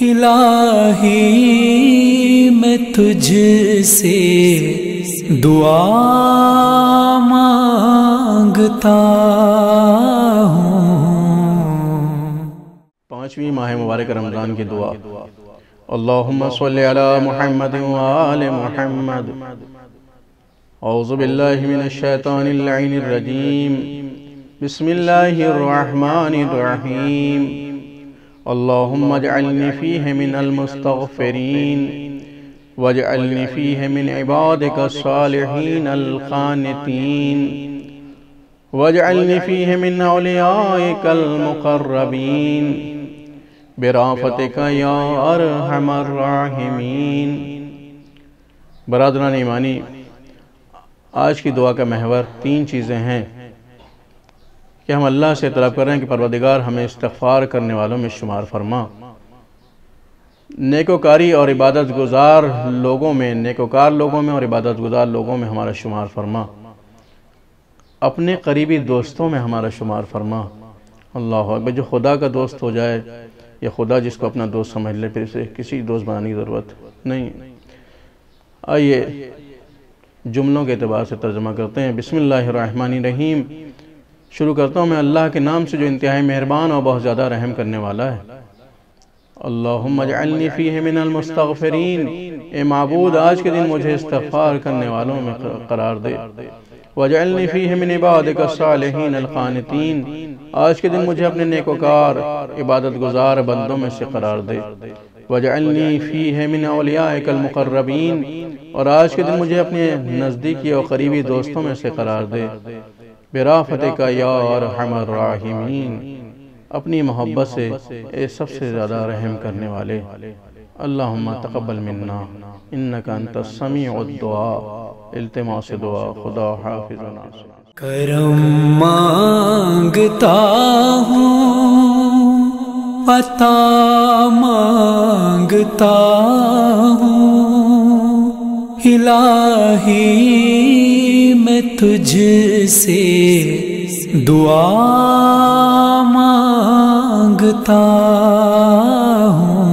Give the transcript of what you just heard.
الہی میں تجھ سے دعا مانگتا ہوں۔ 5ویں ماہ مبارک رمضان کی دعا۔ اللہم صلی علی محمد وآل محمد۔ اعوذ باللہ من الشیطان اللعین الرجیم، بسم اللہ الرحمن الرحیم۔ اللہم اجعلنی فیہ من المستغفرین واجعلنی فیہ من عبادک الصالحین القانتین واجعلنی فیہ من اولیائک المقربین برافتک یا ارحم الراحمین۔ برادران ایمانی، آج کی دعا کا محور 3 چیزیں ہیں کہ ہم اللہ سے طلب کر رہے ہیں کہ پروردگار ہمیں استغفار کرنے والوں میں شمار فرما، نیکوکاری اور عبادت گزار لوگوں میں اور عبادت گزار لوگوں میں ہمارا شمار فرما، اپنے قریبی دوستوں میں ہمارا شمار فرما۔ اللہ اکبر، جو خدا کا دوست ہو جائے یا خدا جس کو اپنا دوست سمجھ لے، پھر اسے کسی دوست بنانے کی ضرورت نہیں۔ آئیے جملوں کے اعتبار سے ترجمہ کرتے ہیں۔ بسم اللہ الرحمن الرحیم، شروع کرتا ہوں میں اللہ کے نام سے جو انتہائی مہربان اور بہت زیادہ رحم کرنے والا ہے۔ اللہم اجعلنی فیہ من المستغفرین، اے معبود آج کے دن مجھے استغفار کرنے والوں میں قرار دے۔ واجعلنی فیہ من عبادک الصالحین القانتین، آج کے دن مجھے اپنے نیکوکار عبادت گزار بندوں میں سے قرار دے۔ واجعلنی فیہ من اولیائک المقربین، اور آج کے دن مجھے اپنے نزدیکی اور قریبی دوستوں میں سے قرار دے۔ برافتک یا ارحم الراحمین، اپنی محبت سے اے سب سے زیادہ رحم کرنے والے۔ اللہم تقبل منا انکا انت السمیع الدعاء، التماس دعا خدا حافظنا۔ کرم مانگتا ہوں، عطا مانگتا ہوں، الہی میں تجھ سے دعا مانگتا ہوں۔